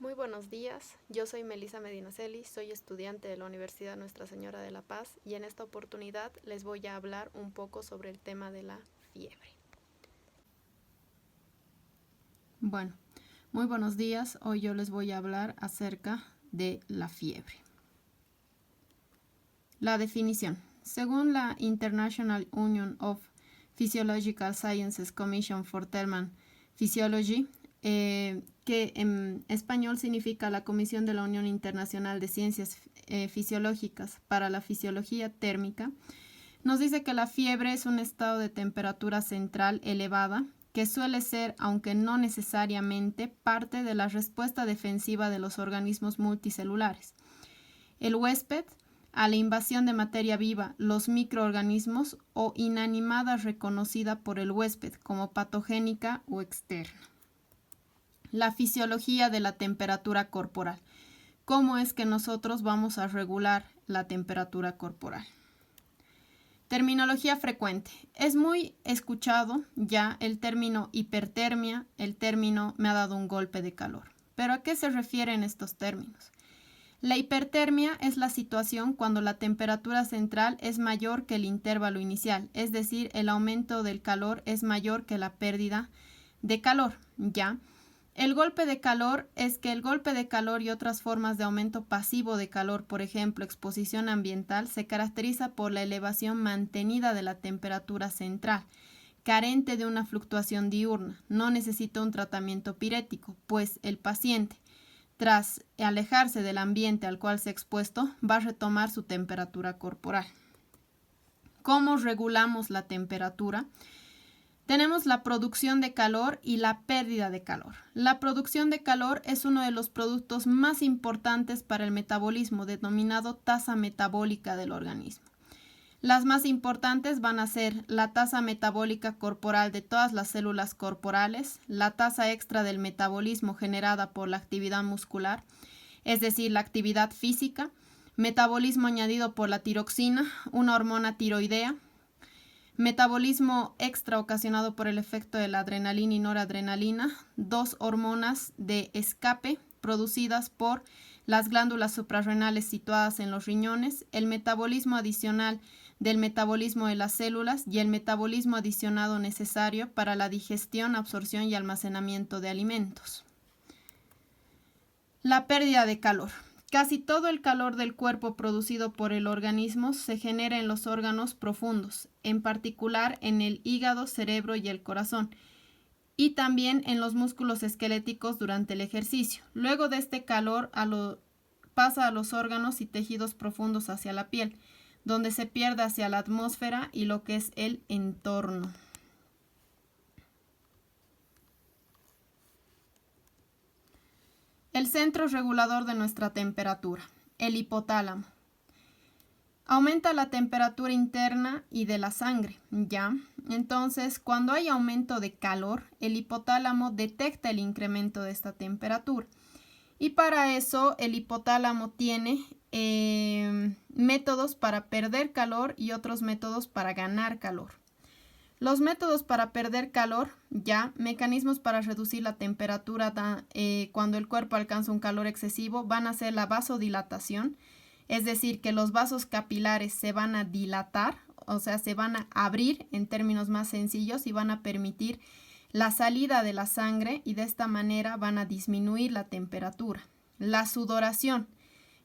Muy buenos días, yo soy Melissa Medinaceli, soy estudiante de la Universidad Nuestra Señora de la Paz y en esta oportunidad les voy a hablar un poco sobre el tema de la fiebre. Bueno, muy buenos días. Hoy yo les voy a hablar acerca de la fiebre. La definición. Según la International Union of Physiological Sciences Commission for Thermal Physiology, que en español significa la Comisión de la Unión Internacional de Ciencias Fisiológicas para la Fisiología Térmica, nos dice que la fiebre es un estado de temperatura central elevada que suele ser, aunque no necesariamente, parte de la respuesta defensiva de los organismos multicelulares. El huésped, a la invasión de materia viva, los microorganismos o inanimada reconocida por el huésped como patogénica o externa. La fisiología de la temperatura corporal. ¿Cómo es que nosotros vamos a regular la temperatura corporal? Terminología frecuente. Es muy escuchado ya el término hipertermia, el término me ha dado un golpe de calor. ¿Pero a qué se refieren estos términos? La hipertermia es la situación cuando la temperatura central es mayor que el intervalo inicial, es decir, el aumento del calor es mayor que la pérdida de calor, ¿ya? El golpe de calor es que el golpe de calor y otras formas de aumento pasivo de calor, por ejemplo, exposición ambiental, se caracteriza por la elevación mantenida de la temperatura central, carente de una fluctuación diurna. No necesita un tratamiento pirético, pues el paciente, tras alejarse del ambiente al cual se ha expuesto, va a retomar su temperatura corporal. ¿Cómo regulamos la temperatura? Tenemos la producción de calor y la pérdida de calor. La producción de calor es uno de los productos más importantes para el metabolismo, denominado tasa metabólica del organismo. Las más importantes van a ser la tasa metabólica corporal de todas las células corporales, la tasa extra del metabolismo generada por la actividad muscular, es decir, la actividad física, metabolismo añadido por la tiroxina, una hormona tiroidea, metabolismo extra ocasionado por el efecto de la adrenalina y noradrenalina, dos hormonas de escape producidas por las glándulas suprarrenales situadas en los riñones, el metabolismo adicional del metabolismo de las células y el metabolismo adicionado necesario para la digestión, absorción y almacenamiento de alimentos. La pérdida de calor. Casi todo el calor del cuerpo producido por el organismo se genera en los órganos profundos, en particular en el hígado, cerebro y el corazón, y también en los músculos esqueléticos durante el ejercicio. Luego de este calor pasa a los órganos y tejidos profundos hacia la piel, donde se pierde hacia la atmósfera y lo que es el entorno. El centro regulador de nuestra temperatura, el hipotálamo. Aumenta la temperatura interna y de la sangre, ¿ya? Entonces, cuando hay aumento de calor, el hipotálamo detecta el incremento de esta temperatura. Y para eso, el hipotálamo tiene métodos para perder calor y otros métodos para ganar calor. Los métodos para perder calor, ya, mecanismos para reducir la temperatura cuando el cuerpo alcanza un calor excesivo, van a ser la vasodilatación, es decir, que los vasos capilares se van a dilatar, o sea, se van a abrir en términos más sencillos y van a permitir la salida de la sangre y de esta manera van a disminuir la temperatura. La sudoración,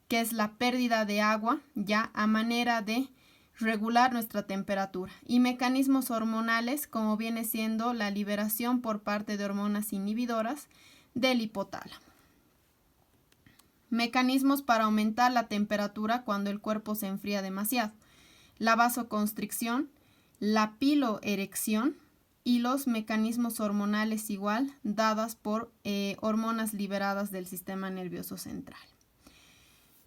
que es la pérdida de agua, ya a manera de regular nuestra temperatura, y mecanismos hormonales como viene siendo la liberación por parte de hormonas inhibidoras del hipotálamo. Mecanismos para aumentar la temperatura cuando el cuerpo se enfría demasiado: la vasoconstricción, la piloerección y los mecanismos hormonales igual dadas por hormonas liberadas del sistema nervioso central.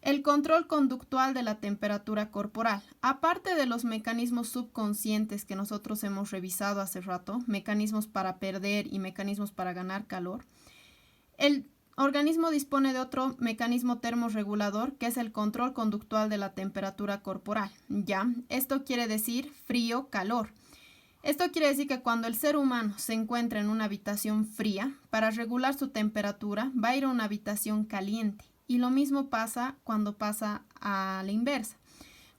El control conductual de la temperatura corporal. Aparte de los mecanismos subconscientes que nosotros hemos revisado hace rato, mecanismos para perder y mecanismos para ganar calor, el organismo dispone de otro mecanismo termorregulador que es el control conductual de la temperatura corporal. ¿Ya? Esto quiere decir frío-calor. Esto quiere decir que cuando el ser humano se encuentra en una habitación fría, para regular su temperatura va a ir a una habitación caliente. Y lo mismo pasa cuando pasa a la inversa.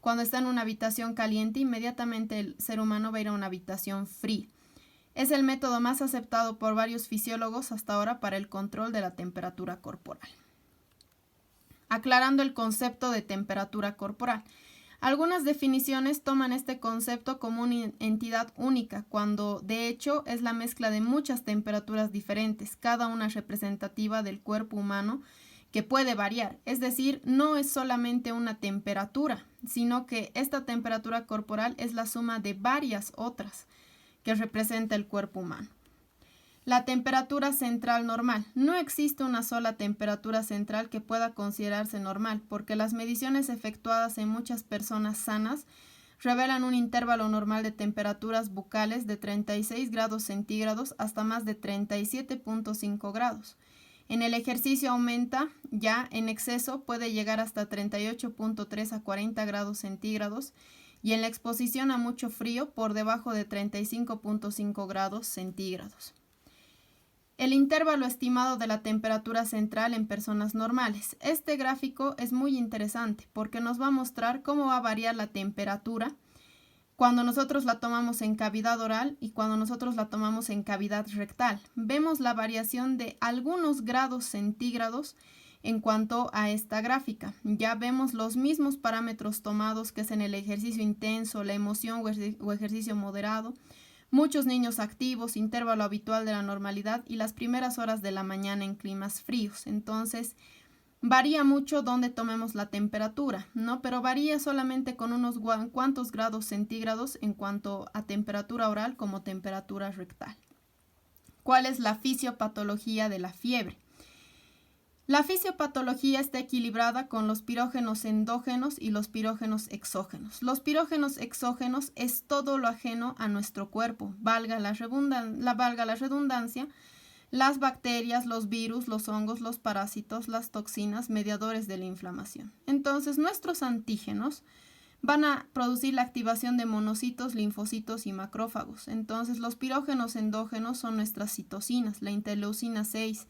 Cuando está en una habitación caliente, inmediatamente el ser humano va a ir a una habitación fría. Es el método más aceptado por varios fisiólogos hasta ahora para el control de la temperatura corporal. Aclarando el concepto de temperatura corporal. Algunas definiciones toman este concepto como una entidad única, cuando de hecho es la mezcla de muchas temperaturas diferentes, cada una representativa del cuerpo humano, que puede variar. Es decir, no es solamente una temperatura, sino que esta temperatura corporal es la suma de varias otras que representa el cuerpo humano. La temperatura central normal. No existe una sola temperatura central que pueda considerarse normal, porque las mediciones efectuadas en muchas personas sanas revelan un intervalo normal de temperaturas bucales de 36 grados centígrados hasta más de 37.5 grados. En el ejercicio aumenta, ya en exceso puede llegar hasta 38.3 a 40 grados centígrados y en la exposición a mucho frío por debajo de 35.5 grados centígrados. El intervalo estimado de la temperatura central en personas normales. Este gráfico es muy interesante porque nos va a mostrar cómo va a variar la temperatura cuando nosotros la tomamos en cavidad oral y cuando nosotros la tomamos en cavidad rectal. Vemos la variación de algunos grados centígrados en cuanto a esta gráfica. Ya vemos los mismos parámetros tomados que es en el ejercicio intenso, la emoción o ejercicio moderado, muchos niños activos, intervalo habitual de la normalidad y las primeras horas de la mañana en climas fríos. Entonces, varía mucho donde tomemos la temperatura, ¿no? Pero varía solamente con unos cuantos grados centígrados en cuanto a temperatura oral como temperatura rectal. ¿Cuál es la fisiopatología de la fiebre? La fisiopatología está equilibrada con los pirógenos endógenos y los pirógenos exógenos. Los pirógenos exógenos es todo lo ajeno a nuestro cuerpo, valga la redundancia, las bacterias, los virus, los hongos, los parásitos, las toxinas, mediadores de la inflamación. Entonces, nuestros antígenos van a producir la activación de monocitos, linfocitos y macrófagos. Entonces, los pirógenos endógenos son nuestras citocinas, la interleucina 6,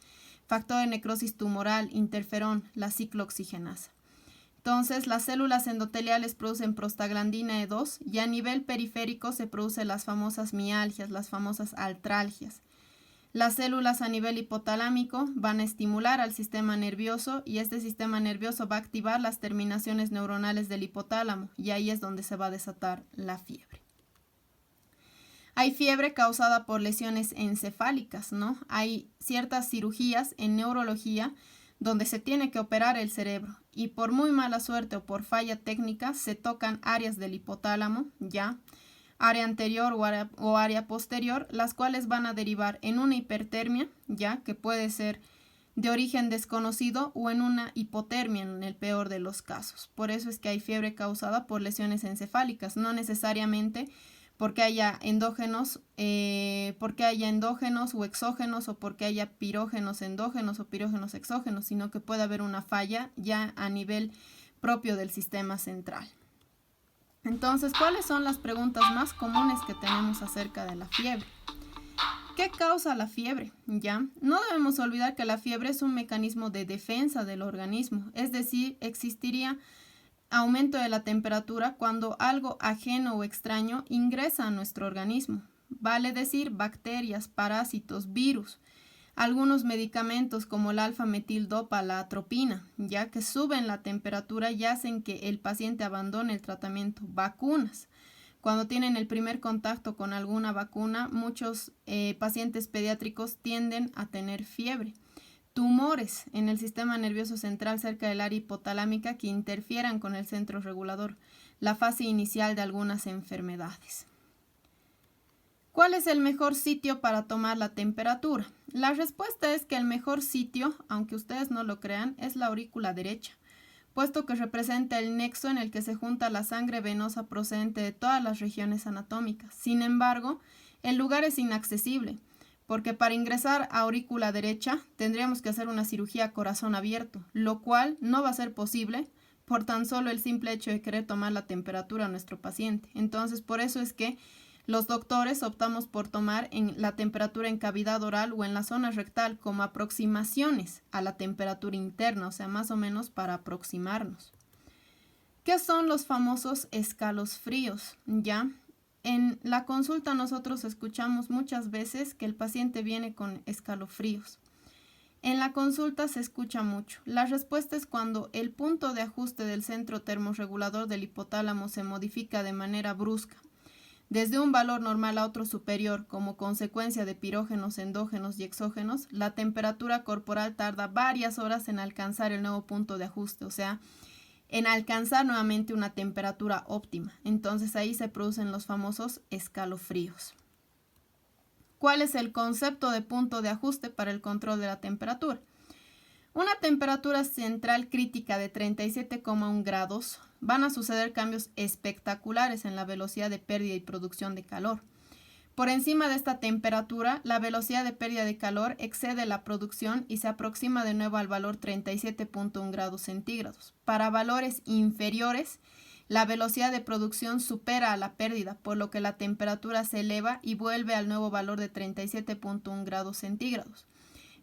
factor de necrosis tumoral, interferón, la ciclooxigenasa. Entonces, las células endoteliales producen prostaglandina E2 y a nivel periférico se producen las famosas mialgias, las famosas artralgias. Las células a nivel hipotalámico van a estimular al sistema nervioso y este sistema nervioso va a activar las terminaciones neuronales del hipotálamo y ahí es donde se va a desatar la fiebre. Hay fiebre causada por lesiones encefálicas, ¿no? Hay ciertas cirugías en neurología donde se tiene que operar el cerebro y por muy mala suerte o por falla técnica se tocan áreas del hipotálamo, ya, área anterior o área posterior, las cuales van a derivar en una hipertermia, ya, que puede ser de origen desconocido o en una hipotermia en el peor de los casos. Por eso es que hay fiebre causada por lesiones encefálicas, no necesariamente porque haya endógenos o exógenos o porque haya pirógenos endógenos o pirógenos exógenos, sino que puede haber una falla ya a nivel propio del sistema central. Entonces, ¿cuáles son las preguntas más comunes que tenemos acerca de la fiebre? ¿Qué causa la fiebre? ¿Ya? No debemos olvidar que la fiebre es un mecanismo de defensa del organismo, es decir, existiría aumento de la temperatura cuando algo ajeno o extraño ingresa a nuestro organismo, vale decir bacterias, parásitos, virus, algunos medicamentos como el alfa-metildopa, la atropina, ya que suben la temperatura y hacen que el paciente abandone el tratamiento, vacunas. Cuando tienen el primer contacto con alguna vacuna, muchos pacientes pediátricos tienden a tener fiebre. Tumores en el sistema nervioso central cerca del área hipotalámica que interfieran con el centro regulador, la fase inicial de algunas enfermedades. ¿Cuál es el mejor sitio para tomar la temperatura? La respuesta es que el mejor sitio, aunque ustedes no lo crean, es la aurícula derecha, puesto que representa el nexo en el que se junta la sangre venosa procedente de todas las regiones anatómicas. Sin embargo, el lugar es inaccesible, porque para ingresar a aurícula derecha tendríamos que hacer una cirugía a corazón abierto, lo cual no va a ser posible por tan solo el simple hecho de querer tomar la temperatura a nuestro paciente. Entonces, por eso es que Los doctores optamos por tomar la temperatura en cavidad oral o en la zona rectal como aproximaciones a la temperatura interna, o sea, más o menos para aproximarnos. ¿Qué son los famosos escalofríos? ¿Ya? En la consulta nosotros escuchamos muchas veces que el paciente viene con escalofríos. En la consulta se escucha mucho. La respuesta es cuando el punto de ajuste del centro termorregulador del hipotálamo se modifica de manera brusca, desde un valor normal a otro superior como consecuencia de pirógenos, endógenos y exógenos. La temperatura corporal tarda varias horas en alcanzar el nuevo punto de ajuste, o sea, en alcanzar nuevamente una temperatura óptima. Entonces ahí se producen los famosos escalofríos. ¿Cuál es el concepto de punto de ajuste para el control de la temperatura? Una temperatura central crítica de 37,1 grados van a suceder cambios espectaculares en la velocidad de pérdida y producción de calor. Por encima de esta temperatura, la velocidad de pérdida de calor excede la producción y se aproxima de nuevo al valor 37,1 grados centígrados. Para valores inferiores, la velocidad de producción supera a la pérdida, por lo que la temperatura se eleva y vuelve al nuevo valor de 37,1 grados centígrados.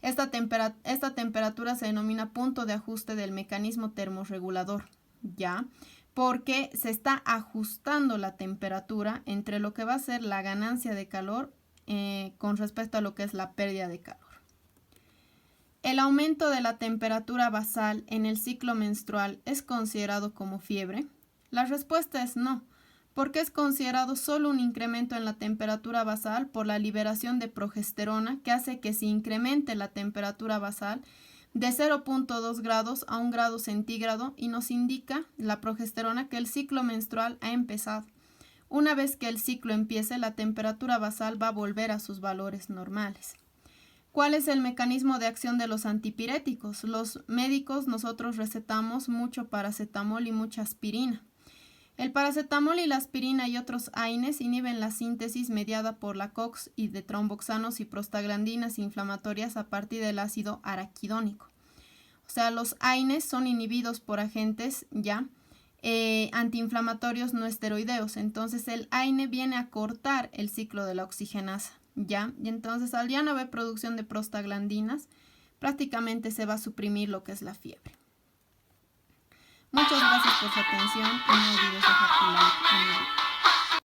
Esta temperatura se denomina punto de ajuste del mecanismo termorregulador, ¿ya? Porque se está ajustando la temperatura entre lo que va a ser la ganancia de calor con respecto a lo que es la pérdida de calor. ¿El aumento de la temperatura basal en el ciclo menstrual es considerado como fiebre? La respuesta es no, porque es considerado solo un incremento en la temperatura basal por la liberación de progesterona que hace que se incremente la temperatura basal de 0,2 grados a 1 grado centígrado y nos indica la progesterona que el ciclo menstrual ha empezado. Una vez que el ciclo empiece, la temperatura basal va a volver a sus valores normales. ¿Cuál es el mecanismo de acción de los antipiréticos? Los médicos nosotros recetamos mucho paracetamol y mucha aspirina. El paracetamol y la aspirina y otros AINES inhiben la síntesis mediada por la COX y de tromboxanos y prostaglandinas inflamatorias a partir del ácido araquidónico. O sea, los AINES son inhibidos por agentes antiinflamatorios no esteroideos. Entonces el AINE viene a cortar el ciclo de la oxigenasa, ¿ya? Y entonces al ya no haber producción de prostaglandinas, prácticamente se va a suprimir lo que es la fiebre. Muchas gracias por su atención y no olvides dejar tu like en el video.